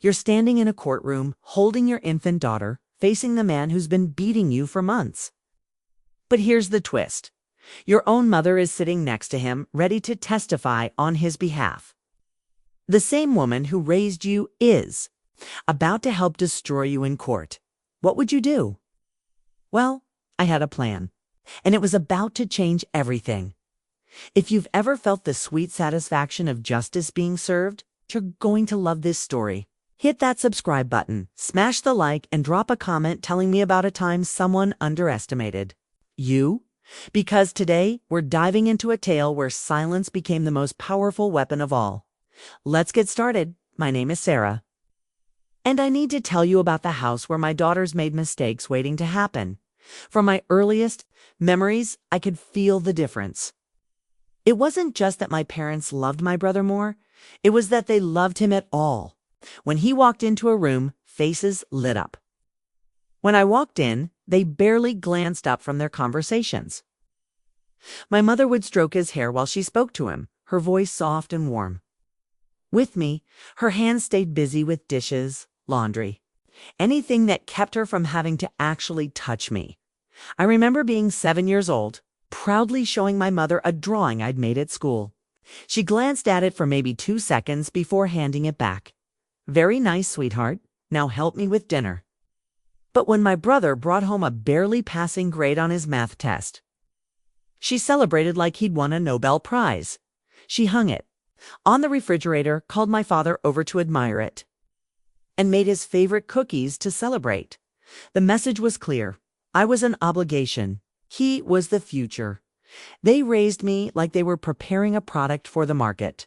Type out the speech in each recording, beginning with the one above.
You're standing in a courtroom, holding your infant daughter, facing the man who's been beating you for months. But here's the twist. Your own mother is sitting next to him, ready to testify on his behalf. The same woman who raised you is about to help destroy you in court. What would you do? Well, I had a plan, and it was about to change everything. If you've ever felt the sweet satisfaction of justice being served, you're going to love this story. Hit that subscribe button, smash the like, and drop a comment telling me about a time someone underestimated you. Because today, we're diving into a tale where silence became the most powerful weapon of all. Let's get started. My name is Sarah. And I need to tell you about the house where my daughters made mistakes waiting to happen. From my earliest memories, I could feel the difference. It wasn't just that my parents loved my brother more, it was that they loved him at all. When he walked into a room, faces lit up. When I walked in, they barely glanced up from their conversations. My mother would stroke his hair while she spoke to him, her voice soft and warm. With me, her hands stayed busy with dishes, laundry, anything that kept her from having to actually touch me. I remember being 7 years old, proudly showing my mother a drawing I'd made at school. She glanced at it for maybe 2 seconds before handing it back. Very nice, sweetheart. Now help me with dinner. But when my brother brought home a barely passing grade on his math test, she celebrated like he'd won a Nobel Prize. She hung it on the refrigerator, called my father over to admire it, and made his favorite cookies to celebrate. The message was clear. I was an obligation. He was the future. They raised me like they were preparing a product for the market.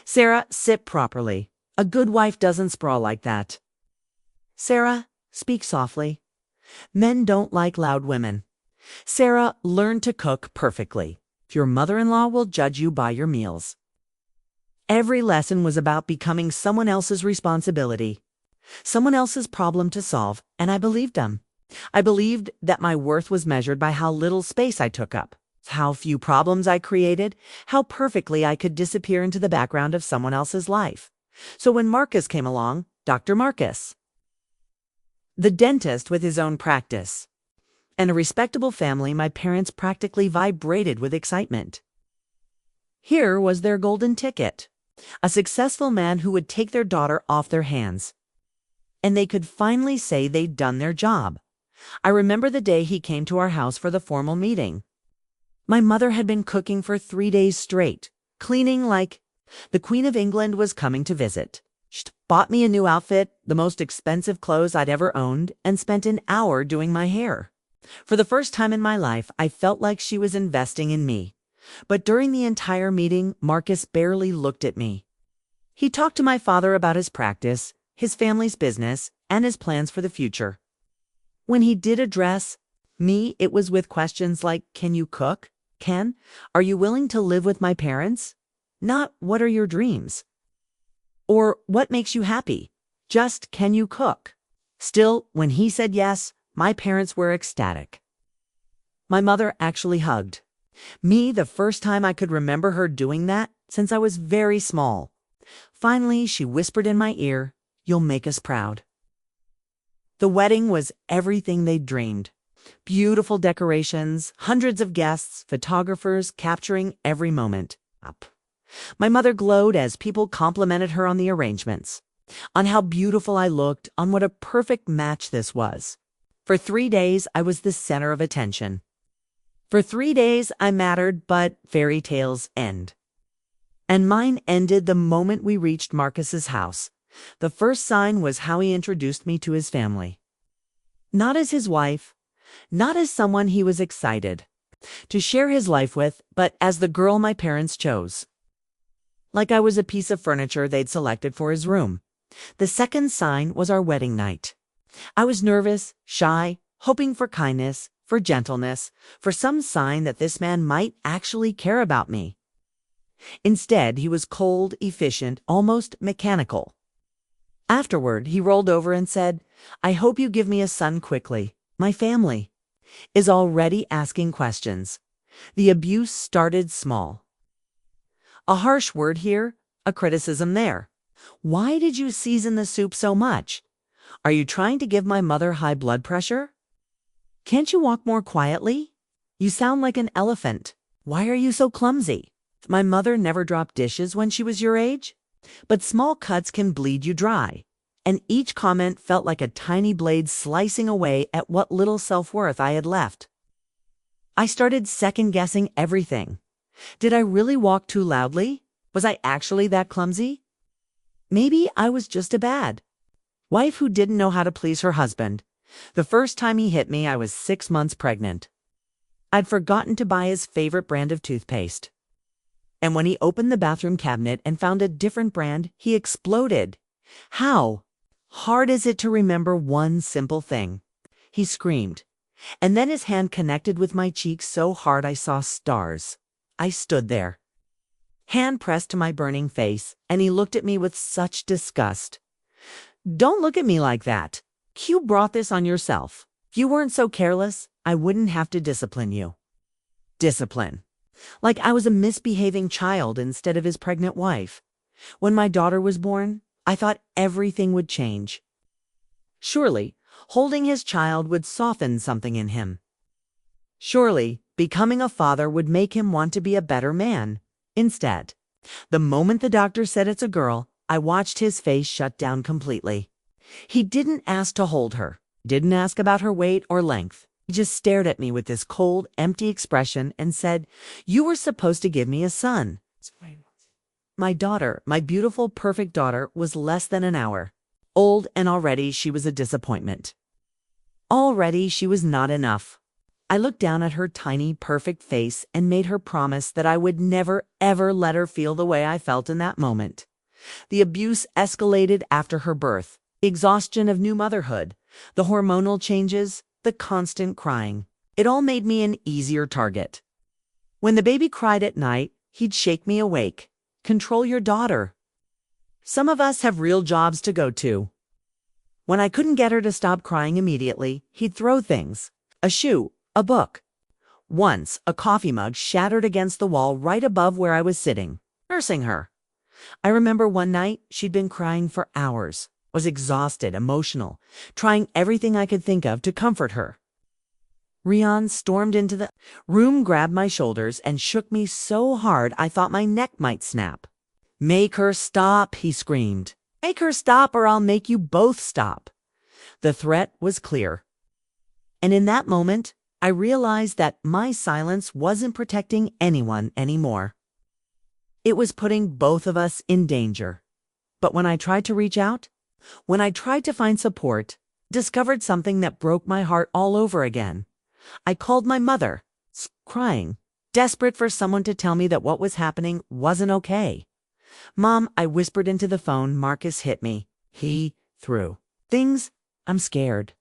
Sarah, sit properly. A good wife doesn't sprawl like that. Sarah, speak softly. Men don't like loud women. Sarah, learn to cook perfectly. Your mother-in-law will judge you by your meals. Every lesson was about becoming someone else's responsibility, someone else's problem to solve, and I believed them. I believed that my worth was measured by how little space I took up, how few problems I created, how perfectly I could disappear into the background of someone else's life. So when Marcus came along, Dr. Marcus, the dentist with his own practice, and a respectable family, my parents practically vibrated with excitement. Here was their golden ticket, a successful man who would take their daughter off their hands, and they could finally say they'd done their job. I remember the day he came to our house for the formal meeting. My mother had been cooking for 3 days straight, cleaning like the Queen of England was coming to visit. She'd bought me a new outfit, the most expensive clothes I'd ever owned, and spent an hour doing my hair. For the first time in my life, I felt like she was investing in me. But during the entire meeting, Marcus barely looked at me. He talked to my father about his practice, his family's business, and his plans for the future. When he did address me, it was with questions like, can you cook? Ken, are you willing to live with my parents? Not, what are your dreams? Or, what makes you happy? Just, can you cook? Still, when he said yes, my parents were ecstatic. My mother actually hugged me, the first time I could remember her doing that since I was very small. Finally, she whispered in my ear, you'll make us proud. The wedding was everything they'd dreamed. Beautiful decorations, hundreds of guests, photographers capturing every moment. My mother glowed as people complimented her on the arrangements, on how beautiful I looked, on what a perfect match this was. For 3 days, I was the center of attention. For 3 days, I mattered, but fairy tales end. And mine ended the moment we reached Marcus's house. The first sign was how he introduced me to his family. Not as his wife, not as someone he was excited to share his life with, but as the girl my parents chose. Like I was a piece of furniture they'd selected for his room. The second sign was our wedding night. I was nervous, shy, hoping for kindness, for gentleness, for some sign that this man might actually care about me. Instead, he was cold, efficient, almost mechanical. Afterward, he rolled over and said, I hope you give me a son quickly. My family is already asking questions. The abuse started small. A harsh word here, a criticism there. Why did you season the soup so much? Are you trying to give my mother high blood pressure? Can't you walk more quietly? You sound like an elephant. Why are you so clumsy? My mother never dropped dishes when she was your age. But small cuts can bleed you dry. And each comment felt like a tiny blade slicing away at what little self-worth I had left. I started second-guessing everything. Did I really walk too loudly? Was I actually that clumsy? Maybe I was just a bad wife who didn't know how to please her husband. The first time he hit me, I was 6 months pregnant. I'd forgotten to buy his favorite brand of toothpaste. And when he opened the bathroom cabinet and found a different brand, he exploded. How hard is it to remember one simple thing? He screamed. And then his hand connected with my cheek so hard I saw stars. I stood there, hand pressed to my burning face, and he looked at me with such disgust. Don't look at me like that. You brought this on yourself. If you weren't so careless, I wouldn't have to discipline you. Discipline. Like I was a misbehaving child instead of his pregnant wife. When my daughter was born, I thought everything would change. Surely, holding his child would soften something in him. Surely, becoming a father would make him want to be a better man. Instead, the moment the doctor said it's a girl, I watched his face shut down completely. He didn't ask to hold her, didn't ask about her weight or length. He just stared at me with this cold, empty expression and said, "You were supposed to give me a son." My daughter, my beautiful, perfect daughter, was less than an hour old, and already she was a disappointment. Already she was not enough. I looked down at her tiny, perfect face and made her promise that I would never, ever let her feel the way I felt in that moment. The abuse escalated after her birth, the exhaustion of new motherhood, the hormonal changes, the constant crying. It all made me an easier target. When the baby cried at night, he'd shake me awake. Control your daughter. Some of us have real jobs to go to. When I couldn't get her to stop crying immediately, he'd throw things. A shoe, a book. Once, a coffee mug shattered against the wall right above where I was sitting, nursing her. I remember one night, she'd been crying for hours, was exhausted, emotional, trying everything I could think of to comfort her. Rian stormed into the room, grabbed my shoulders, and shook me so hard I thought my neck might snap. "Make her stop," he screamed. "Make her stop or I'll make you both stop." The threat was clear. And in that moment, I realized that my silence wasn't protecting anyone anymore. It was putting both of us in danger. But when I tried to reach out, when I tried to find support, discovered something that broke my heart all over again. I called my mother, crying, desperate for someone to tell me that what was happening wasn't okay. "Mom," I whispered into the phone, "Marcus hit me. He threw things. I'm scared."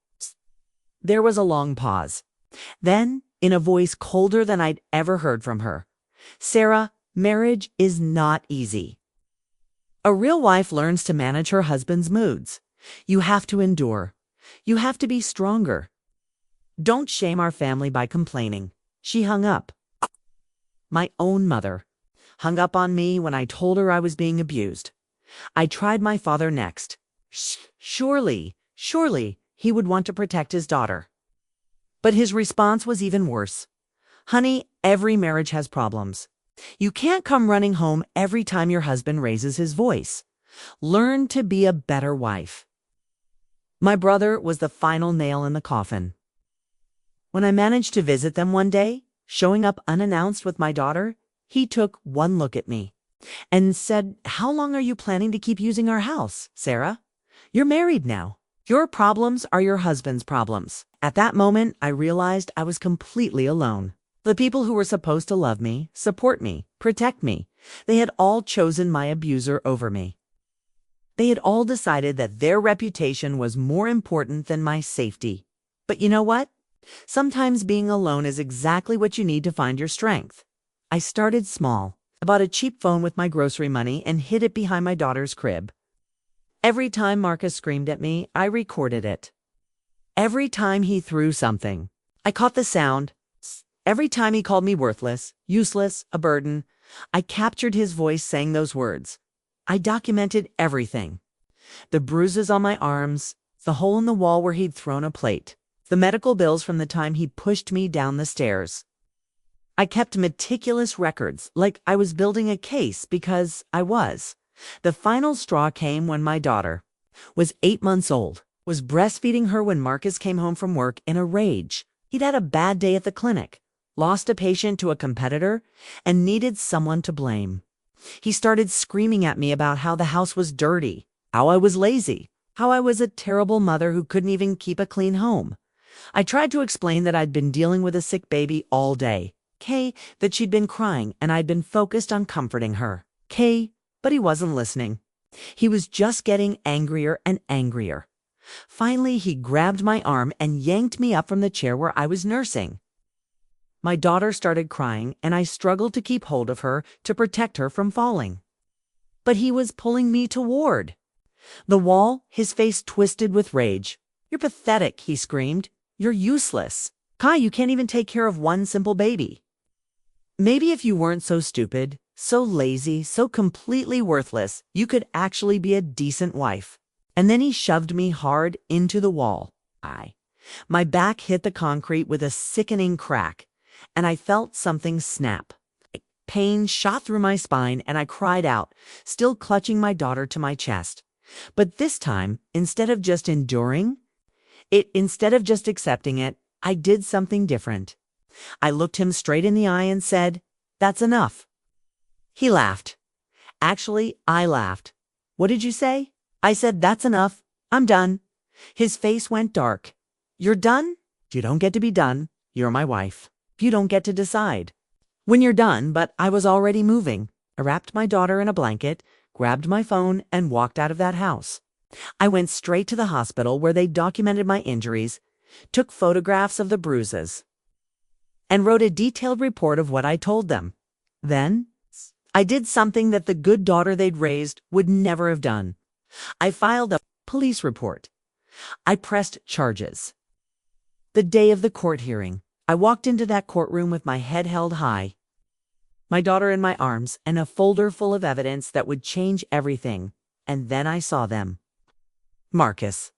There was a long pause. Then, in a voice colder than I'd ever heard from her, "Sarah, marriage is not easy. A real wife learns to manage her husband's moods. You have to endure. You have to be stronger. Don't shame our family by complaining." She hung up. My own mother hung up on me when I told her I was being abused. I tried my father next. Surely he would want to protect his daughter. But his response was even worse. "Honey, every marriage has problems. You can't come running home every time your husband raises his voice. Learn to be a better wife." My brother was the final nail in the coffin. When I managed to visit them one day, showing up unannounced with my daughter, he took one look at me and said, "How long are you planning to keep using our house, Sarah? You're married now. Your problems are your husband's problems." At that moment, I realized I was completely alone. The people who were supposed to love me, support me, protect me, they had all chosen my abuser over me. They had all decided that their reputation was more important than my safety. But you know what? Sometimes being alone is exactly what you need to find your strength. I started small. I bought a cheap phone with my grocery money and hid it behind my daughter's crib. Every time Marcus screamed at me, I recorded it. Every time he threw something, I caught the sound. Every time he called me worthless, useless, a burden, I captured his voice saying those words. I documented everything. The bruises on my arms, the hole in the wall where he'd thrown a plate, the medical bills from the time he pushed me down the stairs. I kept meticulous records, like I was building a case, because I was. The final straw came when my daughter was 8 months old, was breastfeeding her when Marcus came home from work in a rage. He'd had a bad day at the clinic, lost a patient to a competitor, and needed someone to blame. He started screaming at me about how the house was dirty, how I was lazy, how I was a terrible mother who couldn't even keep a clean home. I tried to explain that I'd been dealing with a sick baby all day. That she'd been crying and I'd been focused on comforting her. But he wasn't listening. He was just getting angrier and angrier. Finally, he grabbed my arm and yanked me up from the chair where I was nursing. My daughter started crying and I struggled to keep hold of her to protect her from falling. But he was pulling me toward the wall, his face twisted with rage. "You're pathetic," he screamed. "You're useless. Kai, you can't even take care of one simple baby. Maybe if you weren't so stupid, so lazy, so completely worthless, you could actually be a decent wife." And then he shoved me hard into the wall. My back hit the concrete with a sickening crack, and I felt something snap. Pain shot through my spine, and I cried out, still clutching my daughter to my chest. But this time, instead of just accepting it, I did something different. I looked him straight in the eye and said, "That's enough." He laughed. Actually, I laughed. "What did you say?" I said, "That's enough. I'm done." His face went dark. "You're done? You don't get to be done. You're my wife. You don't get to decide when you're done." But I was already moving. I wrapped my daughter in a blanket, grabbed my phone, and walked out of that house. I went straight to the hospital where they documented my injuries, took photographs of the bruises, and wrote a detailed report of what I told them. Then, I did something that the good daughter they'd raised would never have done. I filed a police report. I pressed charges. The day of the court hearing, I walked into that courtroom with my head held high, my daughter in my arms, and a folder full of evidence that would change everything. And then I saw them. Marcus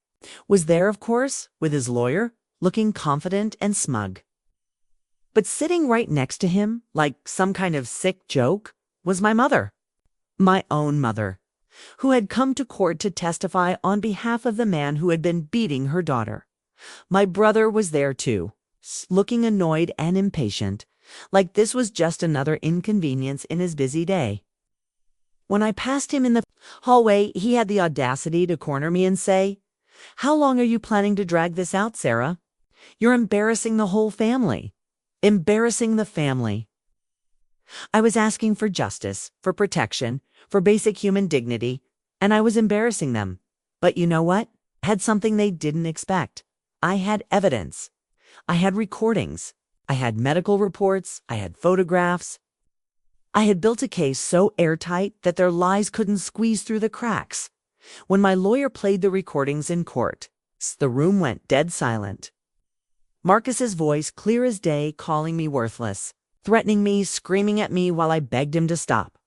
was there, of course, with his lawyer, looking confident and smug. But sitting right next to him, like some kind of sick joke, was my mother. My own mother, who had come to court to testify on behalf of the man who had been beating her daughter. My brother was there too, looking annoyed and impatient, like this was just another inconvenience in his busy day. When I passed him in the hallway, he had the audacity to corner me and say, "How long are you planning to drag this out, Sarah? You're embarrassing the whole family. Embarrassing the family." I was asking for justice, for protection, for basic human dignity, and I was embarrassing them. But you know what? I had something they didn't expect. I had evidence. I had recordings. I had medical reports. I had photographs. I had built a case so airtight that their lies couldn't squeeze through the cracks. When my lawyer played the recordings in court, the room went dead silent. Marcus's voice, clear as day, calling me worthless, threatening me, screaming at me while I begged him to stop.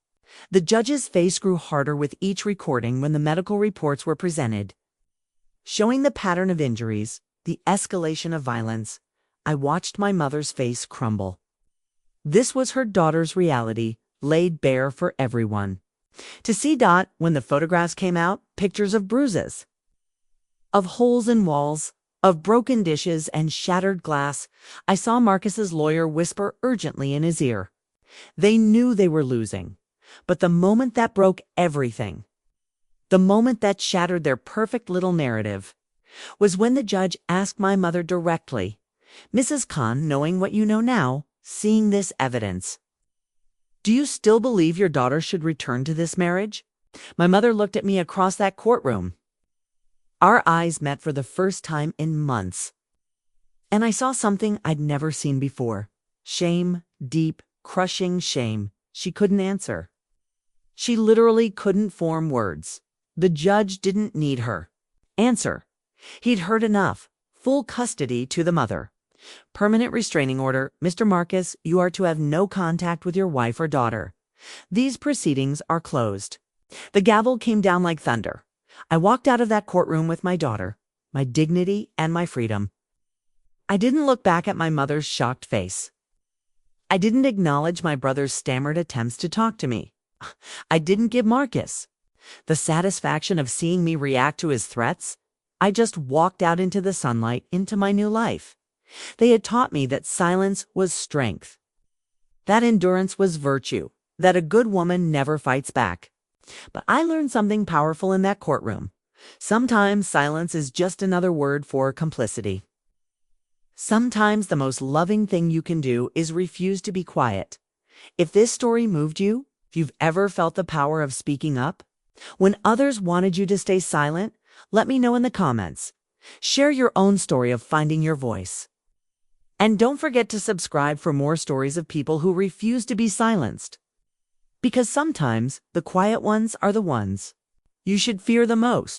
The judge's face grew harder with each recording when the medical reports were presented, showing the pattern of injuries, the escalation of violence. I watched my mother's face crumble. This was her daughter's reality, laid bare for everyone to see. When the photographs came out, pictures of bruises, of holes in walls, of broken dishes and shattered glass, I saw Marcus's lawyer whisper urgently in his ear. They knew they were losing, but the moment that broke everything, the moment that shattered their perfect little narrative, was when the judge asked my mother directly, "Mrs. Khan, knowing what you know now, seeing this evidence, do you still believe your daughter should return to this marriage?" My mother looked at me across that courtroom. Our eyes met for the first time in months. And I saw something I'd never seen before. Shame, deep, crushing shame. She couldn't answer. She literally couldn't form words. The judge didn't need her answer. He'd heard enough. Full custody to the mother. Permanent restraining order. "Mr. Marcus, you are to have no contact with your wife or daughter. These proceedings are closed." The gavel came down like thunder. I walked out of that courtroom with my daughter, my dignity, and my freedom. I didn't look back at my mother's shocked face. I didn't acknowledge my brother's stammered attempts to talk to me. I didn't give Marcus the satisfaction of seeing me react to his threats. I just walked out into the sunlight, into my new life. They had taught me that silence was strength, that endurance was virtue, that a good woman never fights back. But I learned something powerful in that courtroom. Sometimes silence is just another word for complicity. Sometimes the most loving thing you can do is refuse to be quiet. If this story moved you, if you've ever felt the power of speaking up, when others wanted you to stay silent, let me know in the comments. Share your own story of finding your voice. And don't forget to subscribe for more stories of people who refuse to be silenced. Because sometimes the quiet ones are the ones you should fear the most.